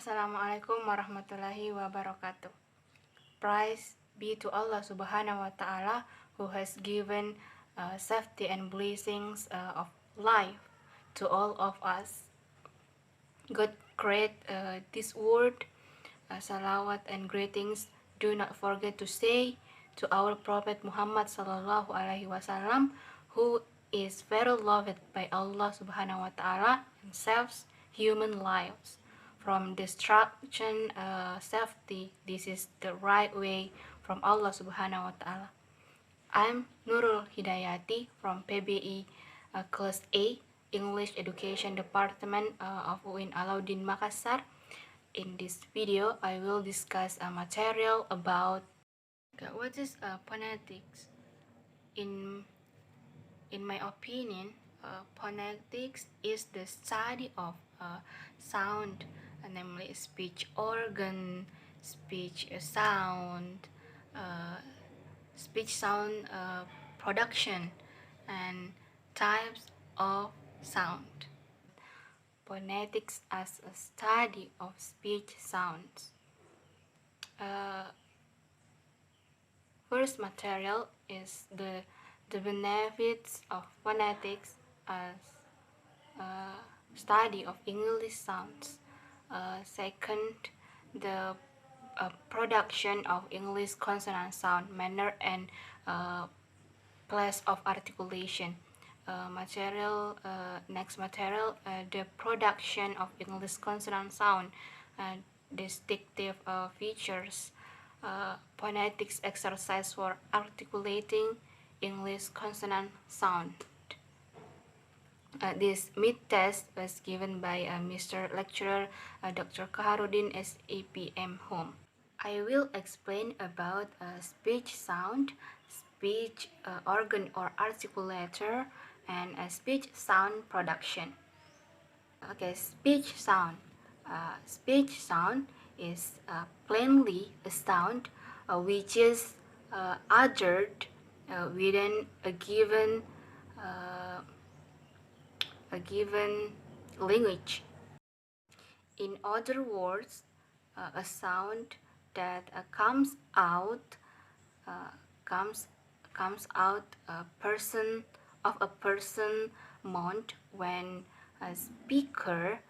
Assalamualaikum warahmatullahi wabarakatuh. Praise be to Allah subhanahu wa ta'ala who has given safety and blessings of life to all of us. God create this world, salawat and greetings. Do not forget to say to our Prophet Muhammad sallallahu alaihi wasallam, who is very loved by Allah subhanahu wa ta'ala and saves human lives from destruction, safety. This is the right way from Allah subhanahu wa ta'ala. I'm Nurul Hidayati from PBI Class A English Education Department of UIN Alauddin Makassar. In this video, I will discuss a material about what is phonetics. In my opinion, phonetics is the study of sound, namely speech organ, speech sound production, and types of sound. Phonetics as a study of speech sounds. First material is the benefits of phonetics as study of English sounds. Second, the production of English consonant sound, manner, and place of articulation. Next material, the production of English consonant sound, distinctive features, phonetics exercise for articulating English consonant sound. This mid-test was given by Mr. Lecturer Dr. Kaharudin SAPM Home. I will explain about speech sound, speech organ or articulator, and speech sound production. Okay, speech sound. Speech sound is plainly a sound which is uttered within a given language. In other words, a sound that comes out a person mouth when a speaker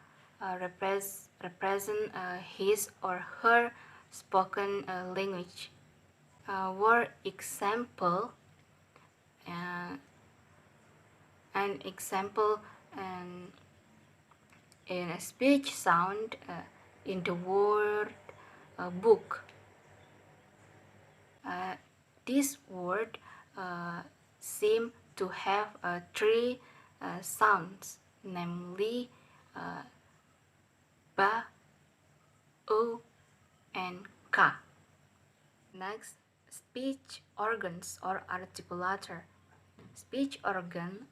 represent his or her spoken language. For example, an example in a speech sound in the word book. This word seem to have three sounds, namely ba, o, and ka. Next, speech organs or articulator. Speech organ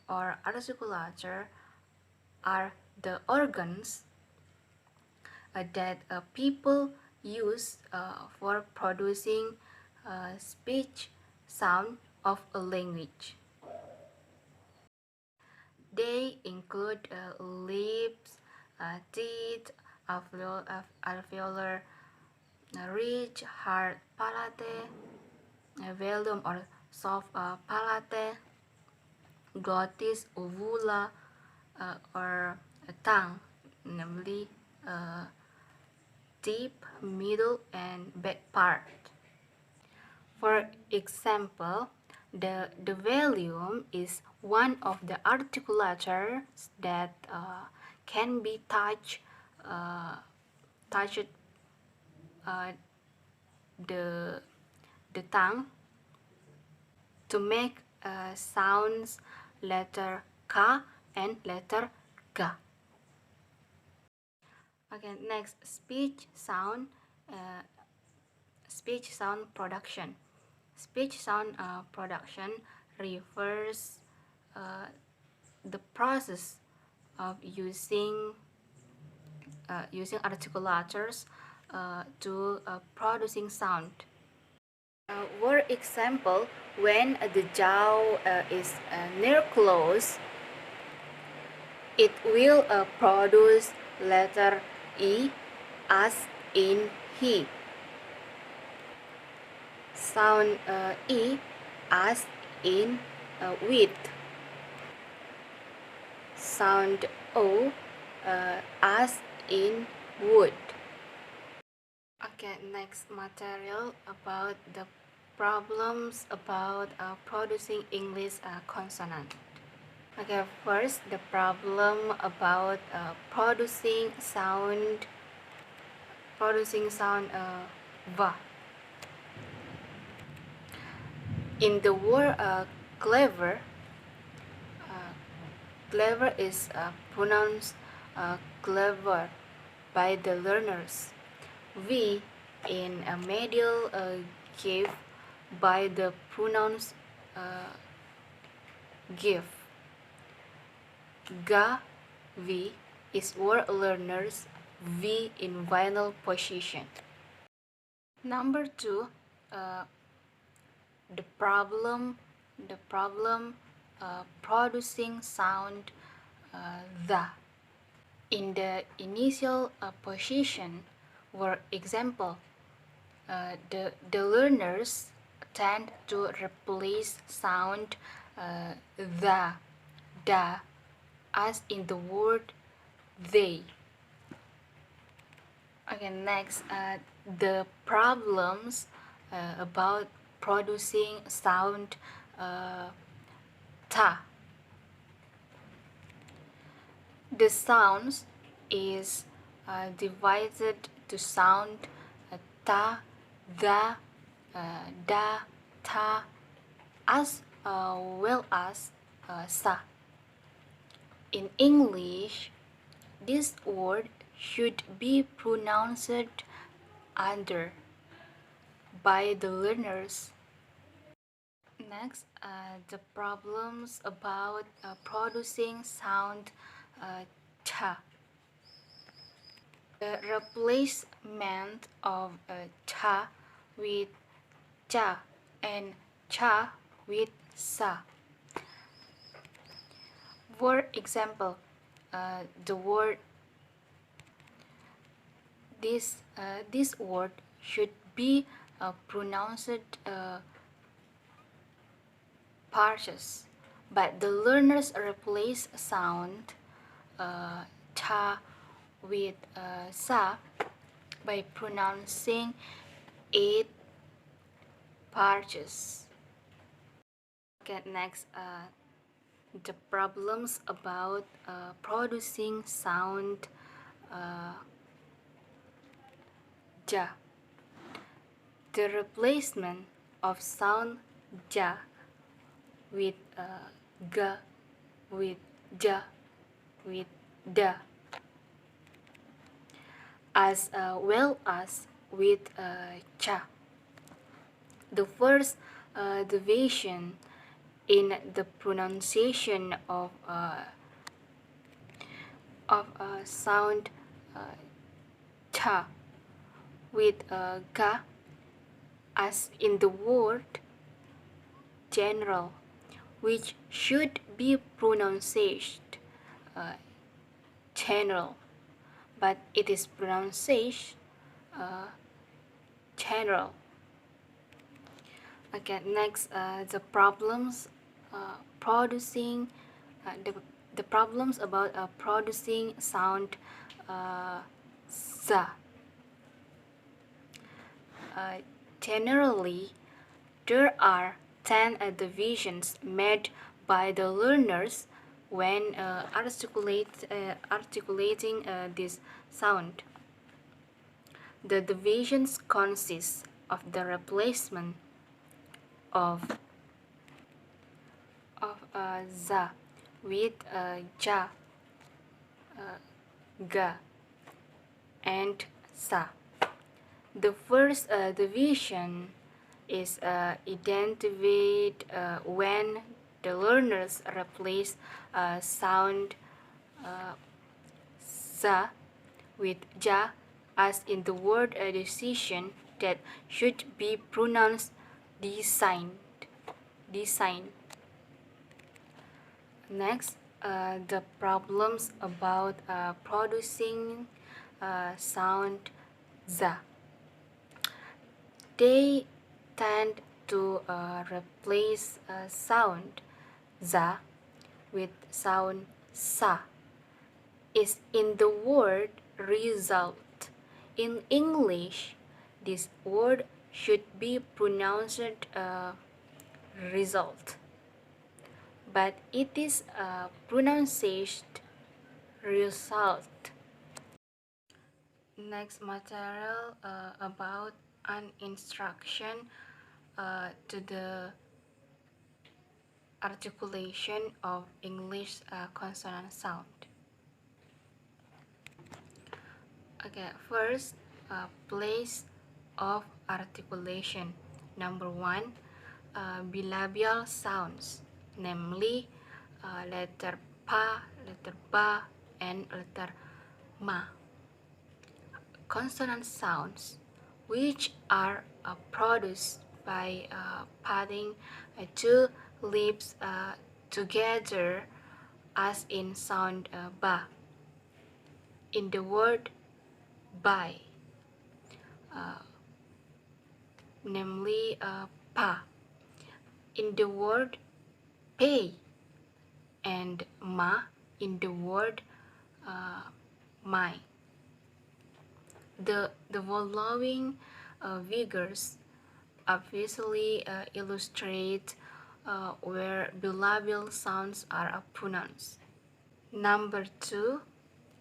or articulator are the organs that people use for producing speech sound of a language. They include lips, teeth, alveolar ridge, hard palate, velum or soft palate, glottis, uvula, or tongue, namely tip, middle, and back part. For example, the velum is one of the articulators that can be touched the tongue to make sounds letter K and letter G. Okay, next, speech sound production. Speech sound production refers the process of using articulators to producing sound. For example, when the jaw is near close, it will produce letter E as in he. Sound E as in with. Sound O as in wood. Okay, next material about the problems about producing English consonant. Okay, first the problem about producing sound va. In the word clever, clever is pronounced clever by the learners. V in a medial give by the pronouns give. Ga V is word learners V in final position. Number 2, uh, the problem producing sound the. In the initial position, for example, the learners tend to replace sound the, da, as in the word they. Okay, next, the problems about producing sound ta. The sounds is divided to sound ta, the, da, ta, as well as sa. In English, this word should be pronounced under by the learners. Next, the problems about producing sound cha. The replacement of cha with cha and cha with sa. For example, the word this word should be pronounced purchase, but the learners replace sound ta with sa by pronouncing it purchase. Okay, next, the problems about producing sound ja. The replacement of sound ja with ga, with ja, with da, as well as with cha. The first deviation in the pronunciation of sound cha with ga, as in the word general, which should be pronounced general, but it is pronounced general. Okay, next, the problems producing the problems about producing sound za. Generally, there are 10 divisions made by the learners when articulating this sound. The divisions consist of the replacement of za with ja, ga, and sa. The first division is identified when the learners replace sound za with ja, as in the word decision that should be pronounced designed. Next, the problems about producing sound za. They tend to replace sound za with sound sa. Is in the word result. In English, this word should be pronounced result, but it is pronounced result. Next material about an instruction to the articulation of English consonant sound. Okay, first, place of articulation. Number one, bilabial sounds, namely letter pa, letter ba, and letter ma. Consonant sounds, which are produced by putting two lips together, as in sound ba. In the word by, namely pa. In the word pay, and ma in the word my. The following figures obviously illustrate where bilabial sounds are pronounced. Number two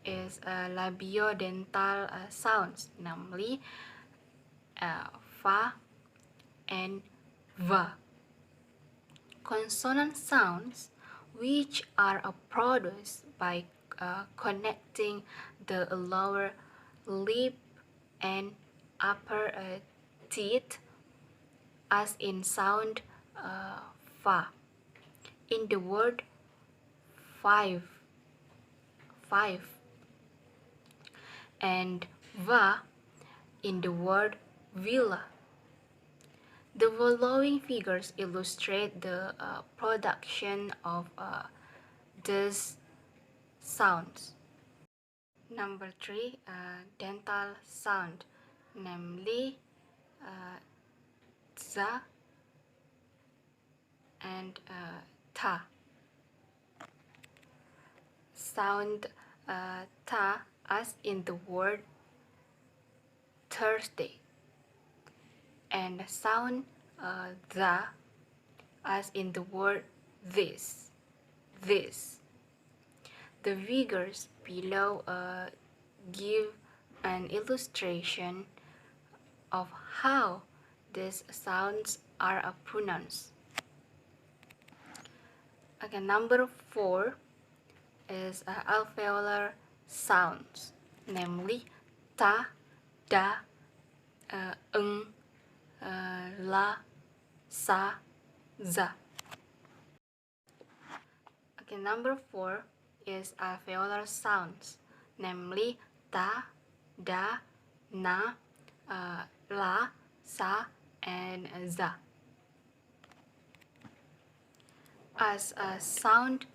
is labiodental sounds, namely fa and va. Consonant sounds, which are produced by connecting the lower lip and upper teeth, as in sound fa. In the word five, and va in the word villa. The following figures illustrate the production of these sounds. Number three, dental sound, namely za and ta. Sound ta as in the word Thursday, and sound the as in the word this. The figures below give an illustration of how these sounds are pronounced. Okay, number four is alveolar sounds, namely ta, da, la, sa, za. Okay, number four is alveolar sounds, namely ta, da, na, la, sa, and za. As a sound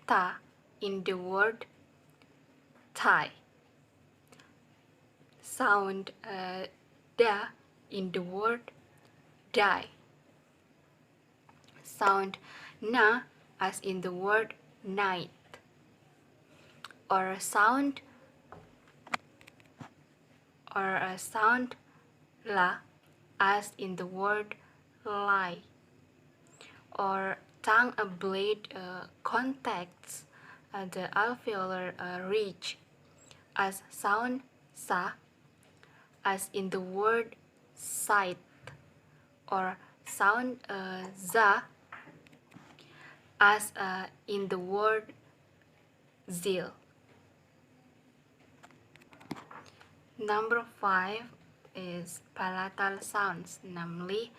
ta in the word tie, sound da in the word die, sound na as in the word night, or a sound la as in the word lie, or tongue blade contacts the alveolar ridge, as sound sa as in the word sight, or sound za as in the word zeal. Number five is palatal sounds, namely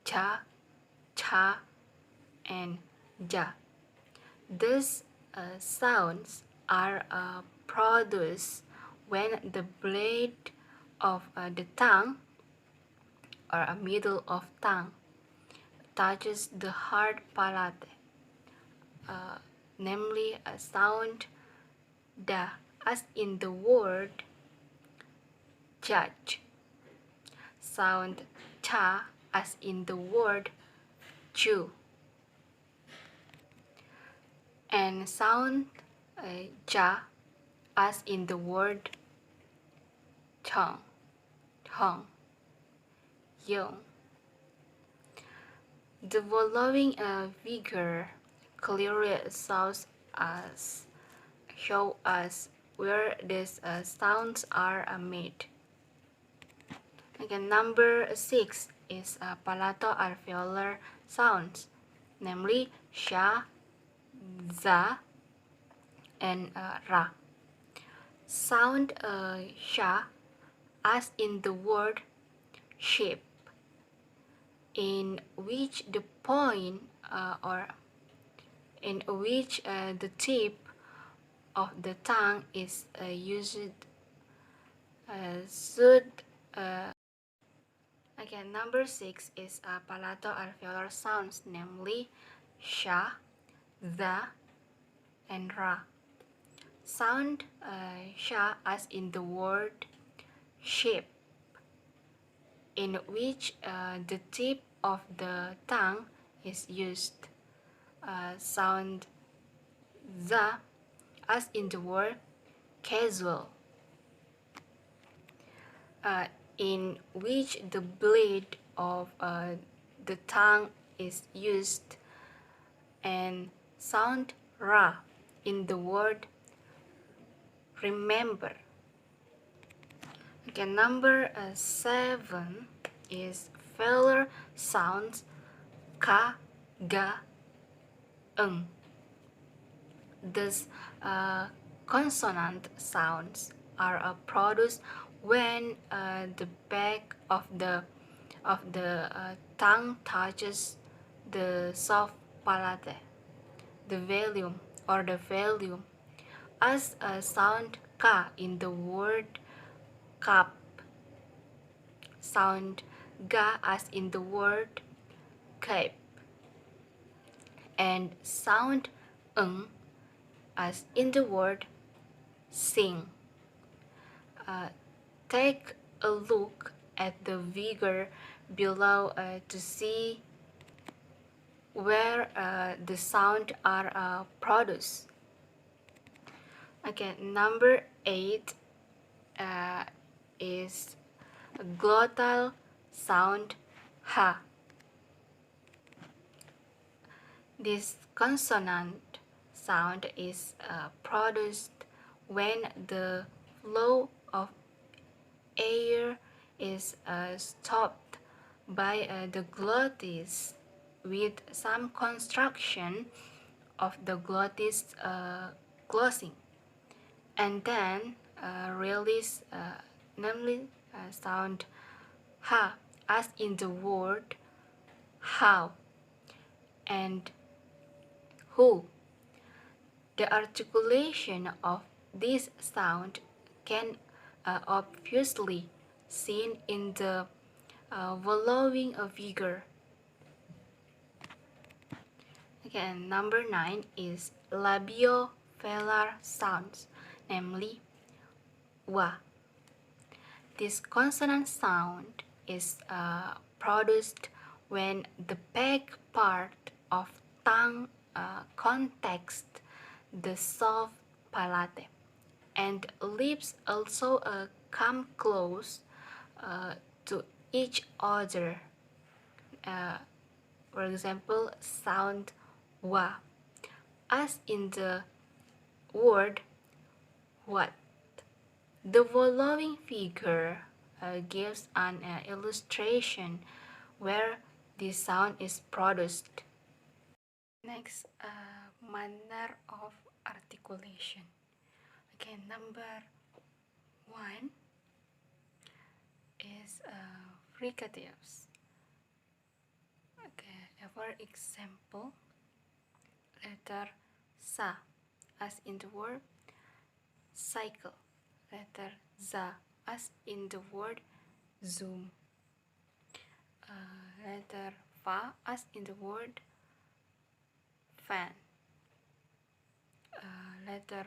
cha, cha, and ja. These sounds are produced when the blade of the tongue, or a middle of tongue, touches the hard palate, namely a sound da as in the word judge. Sound cha as in the word Jew. And sound ja as in the word tongue, young. The following figure clearly show us where these sounds are made. Again, number 6 is palato-alveolar sounds, namely sha, za, and ra. Sound sha as in the word shape, in which the point or in which the tip of the tongue is used should again, number 6 is palato-alveolar sounds, namely sha, za, and ra. Sound sha as in the word shape, in which the tip of the tongue is used. Sound za as in the word casual, in which the blade of the tongue is used, and sound ra in the word remember. Okay, number 7 is velar sounds ka, ga, ng. These consonant sounds are produced when the back of the tongue touches the soft palate, the volume, as a sound ka in the word cup, sound ga as in the word cape, and sound ng as in the word sing. Take a look at the figure below to see where the sound are produced. Okay, number 8 is glottal sound ha. This consonant sound is produced when the flow of air is stopped by the glottis with some construction of the glottis closing, and then release, namely sound ha as in the word how and who. The articulation of this sound can obviously seen in the following figure. Again, number 9 is labiovelar sounds, namely wa. This consonant sound is produced when the back part of tongue contacts the soft palate, and lips also come close to each other. For example, sound wa as in the word what. The following figure gives an illustration where this sound is produced. Next, manner of articulation. Okay, number 1 is fricatives. Okay, for example, letter sa as in the word cycle, letter za as in the word zoom, letter fa as in the word fan, letter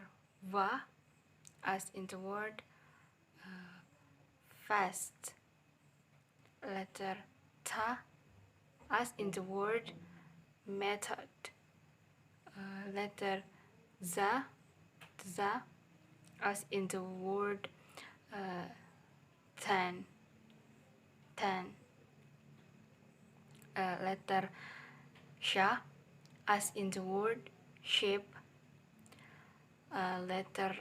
va as in the word fast. Letter ta as in the word method. Letter za as in the word ten. Letter sha as in the word shape. Letter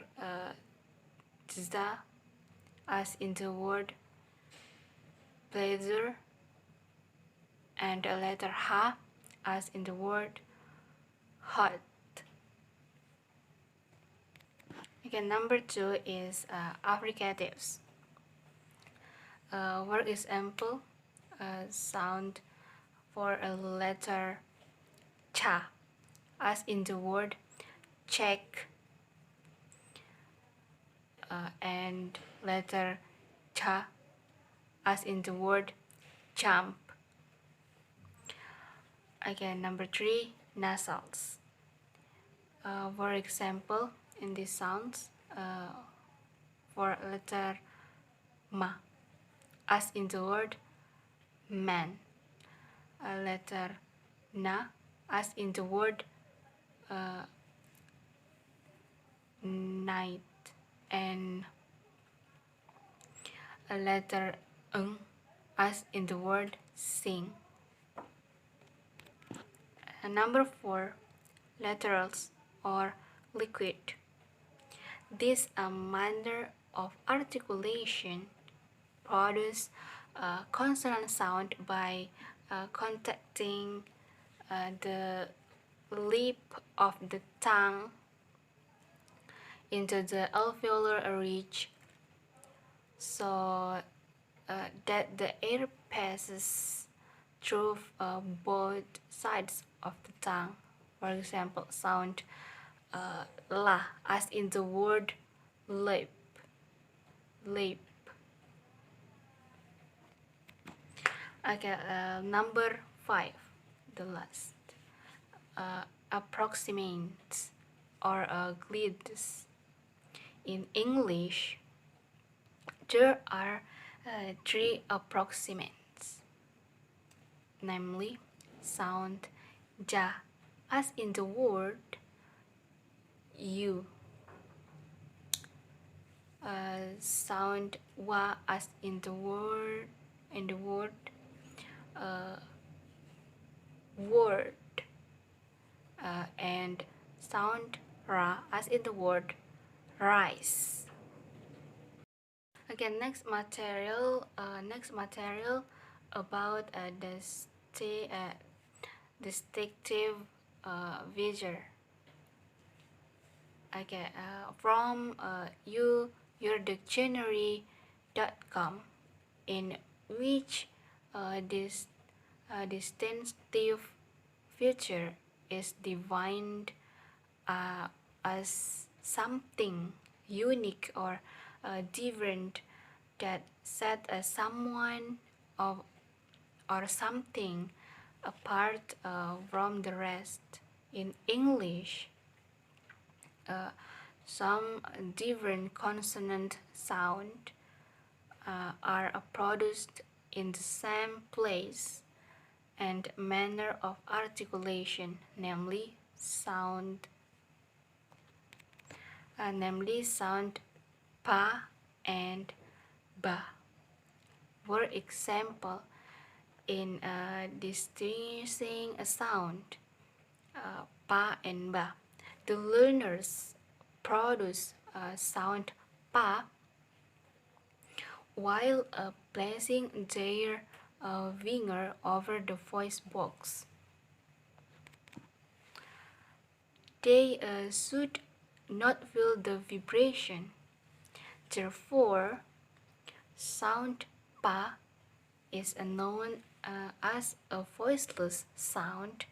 za as in the word pleasure, and a letter ha as in the word hot. Okay, number 2 is affricatives. For example, sound for a letter cha as in the word check, and letter cha as in the word jump. Again, number 3, nasals. For example, in these sounds, for letter ma as in the word man, letter na as in the word night, and a letter ng as in the word sing. And number 4, laterals or liquid. This manner of articulation produce consonant sound by contacting the lip of the tongue into the alveolar ridge, so that the air passes through both sides of the tongue. For example, sound la as in the word lip. Okay, number 5, the last, approximates or glides. In English, there are 3 approximates, namely sound ja as in the word you, sound wa as in the word word, and sound ra as in the word rice. Again, next material about distinctive vigor. Okay, from yourdictionary.com, in which this distinctive feature is defined as something unique or different that set someone or something apart from the rest. In English, some different consonant sound are produced in the same place and manner of articulation, namely sound pa and ba. For example, in distinguishing a sound pa and ba, the learners produce sound pa while placing their finger over the voice box. They should not feel the vibration. Therefore, sound pa is known as a voiceless sound.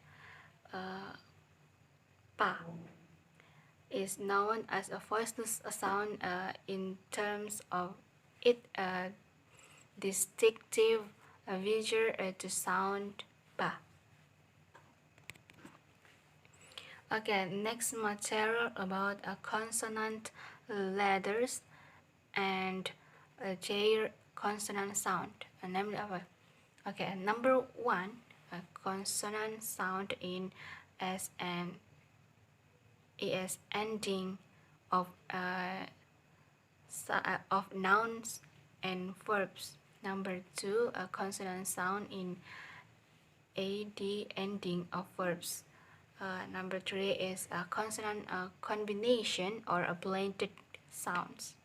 Pa is known as a voiceless sound in terms of its distinctive vigor to sound pa. Okay, next material about a consonant letters, and chair consonant sound. Namely apa? Okay, number one, consonant sound in S and ES ending of nouns and verbs. Number two, a consonant sound in AD ending of verbs. Number three is a consonant combination or a blended sounds.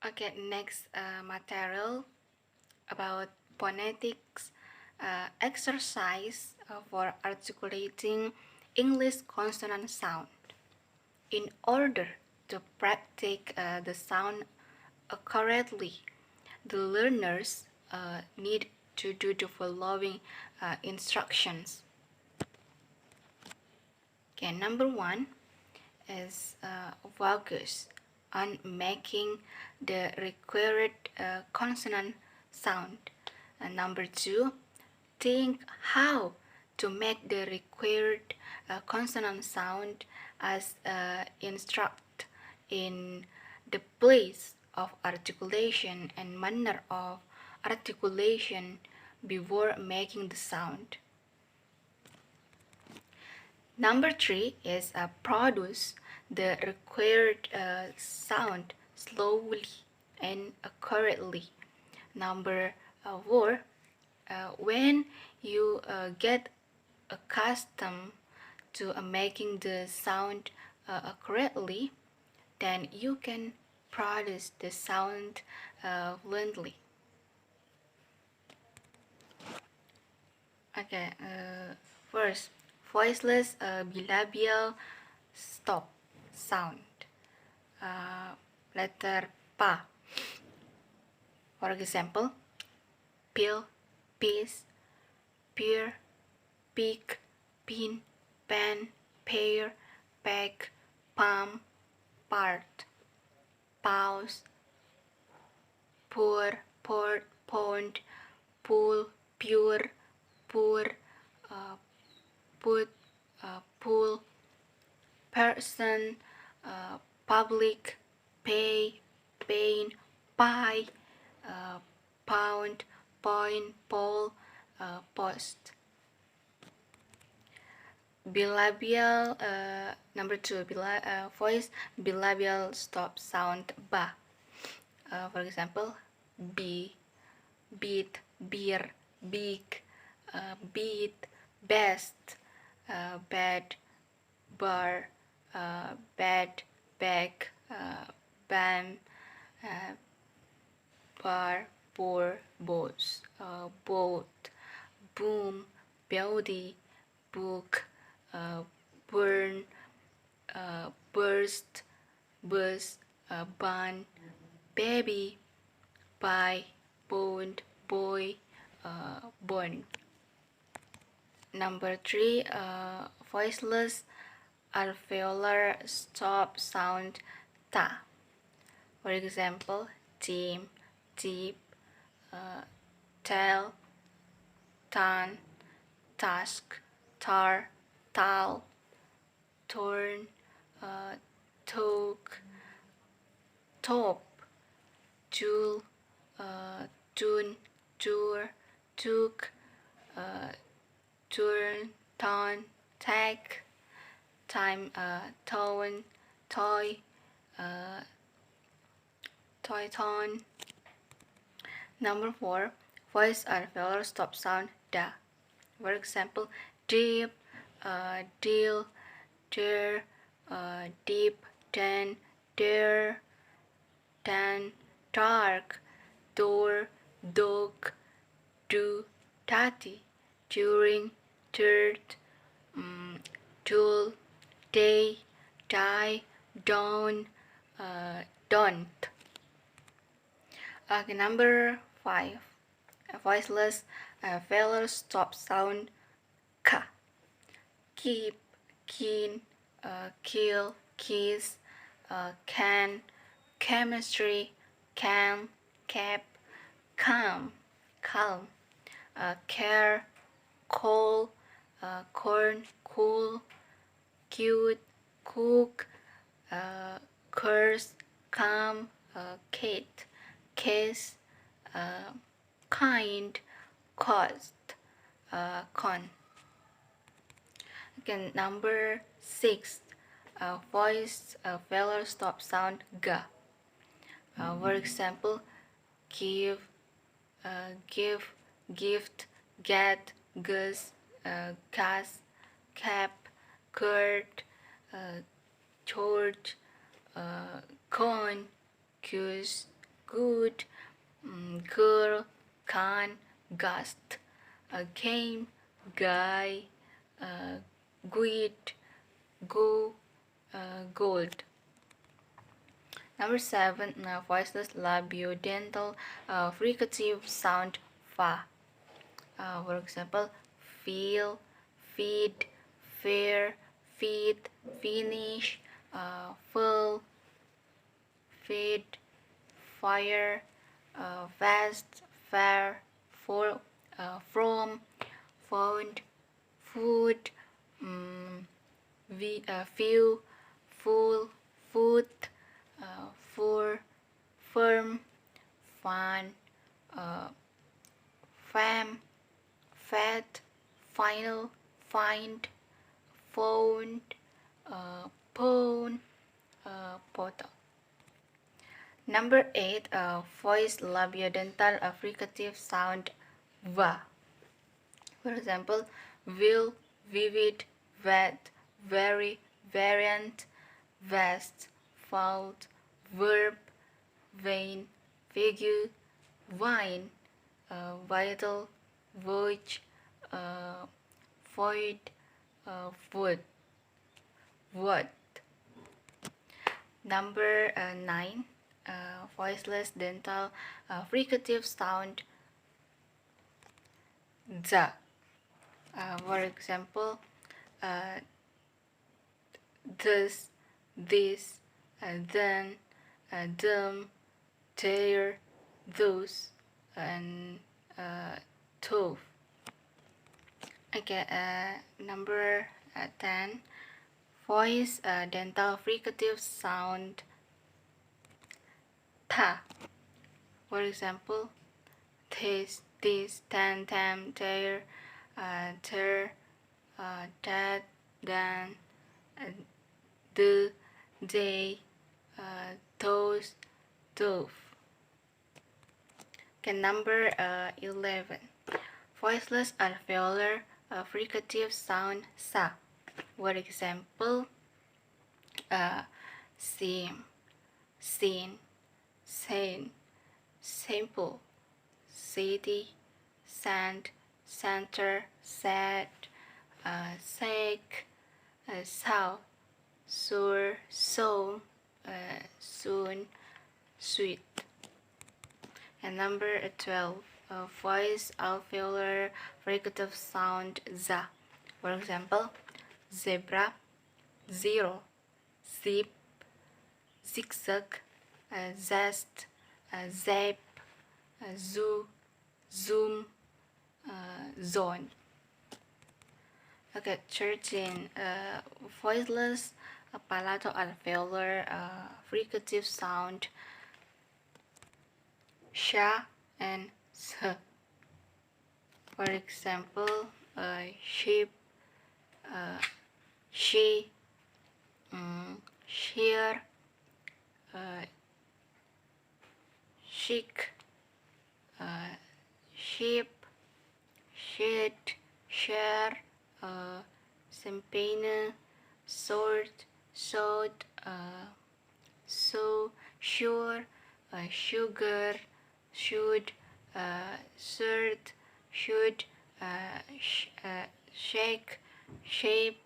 Okay, next material about phonetics exercise for articulating English consonant sound. In order to practice the sound accurately, the learners need to do the following instructions. Okay, number one is focus on making the required consonant sound. Number two, think how to make the required consonant sound as instruct in the place of articulation and manner of articulation before making the sound. Number three is produce the required sound slowly and accurately. Number four, when you get accustomed to making the sound accurately, then you can produce the sound fluently. Okay, first, voiceless bilabial stop sound. Letter pa. For example, pill, piece, peer, peak, pin, pen, pair, pack, palm, part, pause, pour, port, pond, pool, pure, pour, put, pool, person, public, pay, pain, pie, pound, point, pole, post. Bilabial, number two, voice bilabial stop sound ba. For example, be, beat, beer, big, beat, best, bed, bar, bed, bag, ban, bar, bore, boats, boat, boom, beauty, book, burn, burst, bus, bun, baby, buy, bond, boy, born. Number three, voiceless alveolar stop sound ta. For example, team, deep, tell, tan, task, tar, tal, torn, toque, top, jewel, tune, tour, took, turn, ton, tag, time, tone, toy, toy tone. Number four, voice alveolar stop sound da. For example, deep, deal, dear, deep, den, dare, dan, dark, door, dog, do, tati, during, third, tool, day, die, dawn, don't. Okay, number five, voiceless alveolar stop sound ka. Keep, keen, kill, kiss, can, chemistry, can, cap, calm, calm, care, coal, corn, cool, cute, cook, curse, calm, kate, case, kind, cost, con. Okay, number 6, voice failure stop sound ga. For example, give, give, gift, get, gus, gas, cap, curd, George, con, goose, good, girl, can, gust, game, guy, guide, go, gold. Number 7, voiceless labiodental fricative sound fa. For example, feel, feed, fair, feed, finish, full, feed, fire, fast, fair, for, from, found, food, few, full, food, for, firm, fun, fam, fat, final, find, phone, phone, photo. Number 8, voice labiodental fricative sound va. For example, will, vivid, vet, very, variant, vast, fault, verb, vain, figure, wine, vital, voyage, void, wood, what. Number 9, voiceless dental fricative sound za. For example, this, then, them, their, those, and tove. Okay, number 10, voice dental fricative sound ta. For example, this, tan, tam, there, ter, that, then, the, they, those, dove. Okay, number 11, voiceless alveolar fricative sound sa. For example, seem, seen, sane, simple, city, sand, center, sad, sake, south, sur, so, soon, sweet. And number 12, voice alveolar fricative sound za. For example, zebra, zero, zip, zigzag, zest, zap, zoo, zoom, zone. Okay, 13, voiceless palato-alveolar fricative sound sha and s. For example, sheep, she, shear, chic, sheep, shit, share, champagne, sword, sword, so, sure, sugar, should, shirt, should, shake, shape,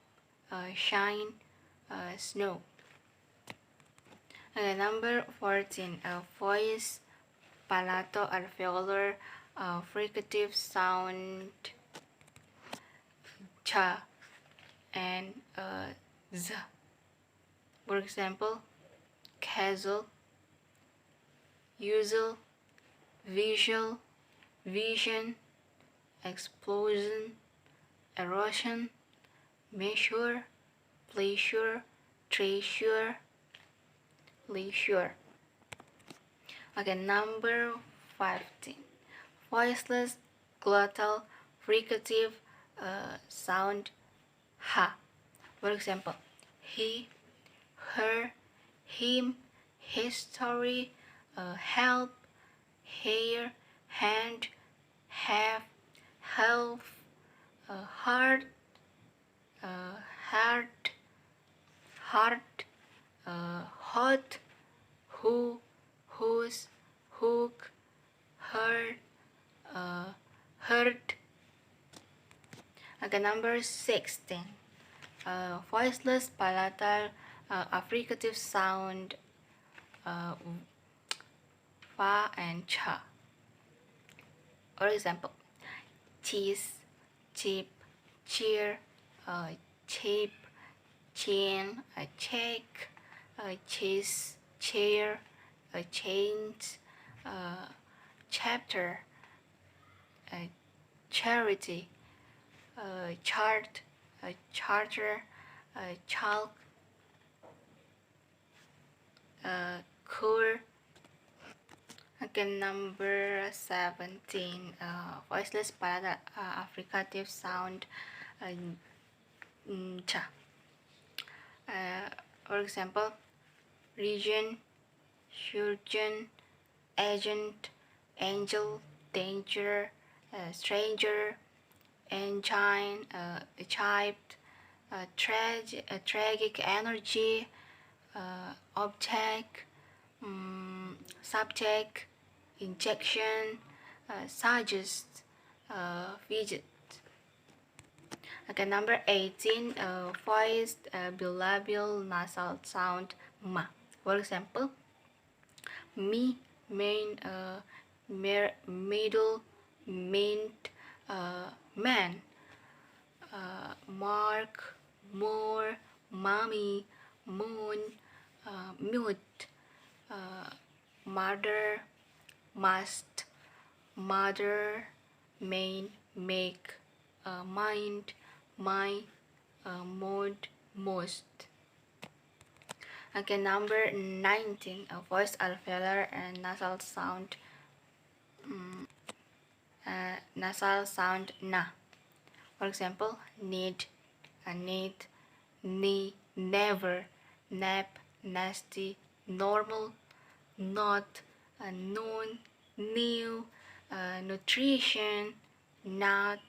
shine, snow. Okay, number 14, voice palato alveolar fricative sound cha and z. For example, casual, usual, visual, vision, explosion, erosion, measure, pleasure, treasure, leisure. Okay, number 15. Voiceless glottal fricative sound ha. For example, he, her, him, history, help, hair, hand, have, health, heart, heart, heart, hot, who, whose, hook, her, hurt. Okay, number 16. Voiceless palatal affricative sound fa and cha. For example, cheese, chip, cheer, chip, chain, check, cheese, chair, change, chapter, charity, chart, charter, chalk, cool. Okay, number 17. Voiceless palatal affricative sound cha. For example, region, surgeon, agent, angel, danger, stranger, engine, child, tragic energy, object, subject, injection, suggest, fidget. Okay, number 18, voiced bilabial nasal sound ma. For example, me, main, middle, mint, man, mark, more, mommy, moon, mute, mother, must, mother, main, make, mind, my, mode, most. Okay, number 19, voice alveolar and nasal sound na. For example, need, need, knee, never, nap, nasty, normal, not, noon, new, nutrition, not,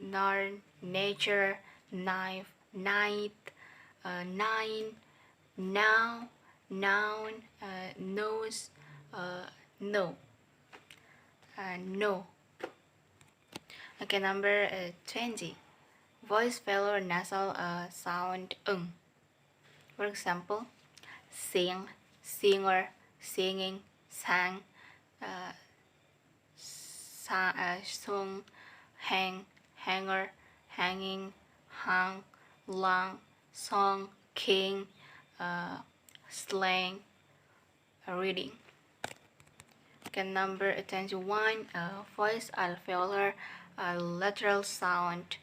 narn, nature, knife, night, nine, now, noun, nose, no, no. Okay, number 20. Voice velar nasal sound For example, sing, singer, singing, sang, sung, hang, hanger, hanging, hung, long, song, king, slang, reading. Okay, number 21, voice alveolar lateral sound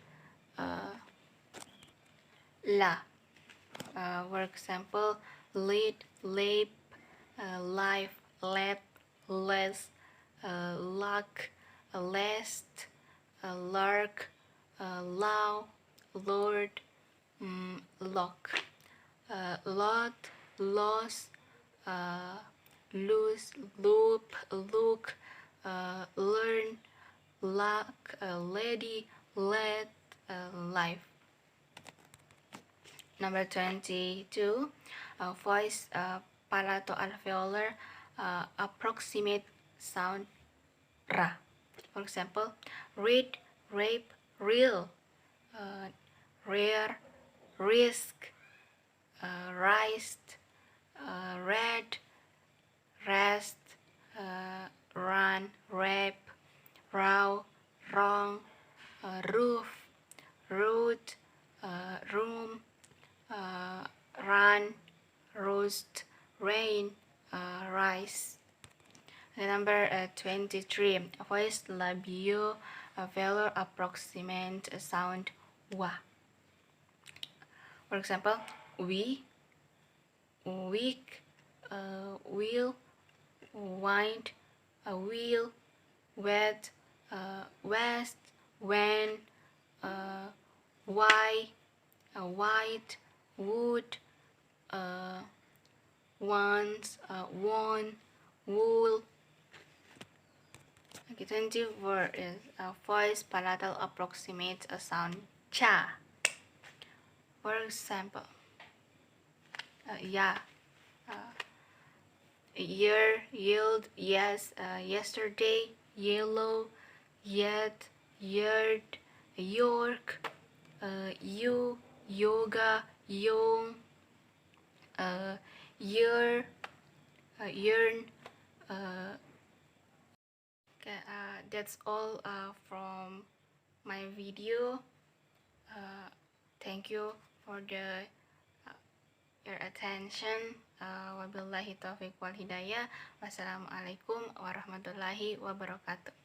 la. For example, lead, lip, life, let, less, luck, last, lark, low, lord, lock, lot, loss, lose, loop, look, learn, luck, lady, let, life. Number 22, voice palato-alveolar approximate sound ra. For example, read, rape, real, rare, risk, riced, red, rest, run, rap, row, wrong, roof, root, room, run, roast, rain, rice. Number 23, voice labio velar approximate sound wa. For example, we, week, will, wind, will, wet, west, when, why, white, wood, once, one, wool. Okay, 24 is voice palatal approximates a sound cha. For example, yeah, year, yield, yes, yesterday, yellow, yet, yard, York, you, yoga, young, year, yearn. Okay, that's all from my video. Thank you for your attention. Wabillahi taufiq wal hidayah. Wassalamualaikum warahmatullahi wabarakatuh.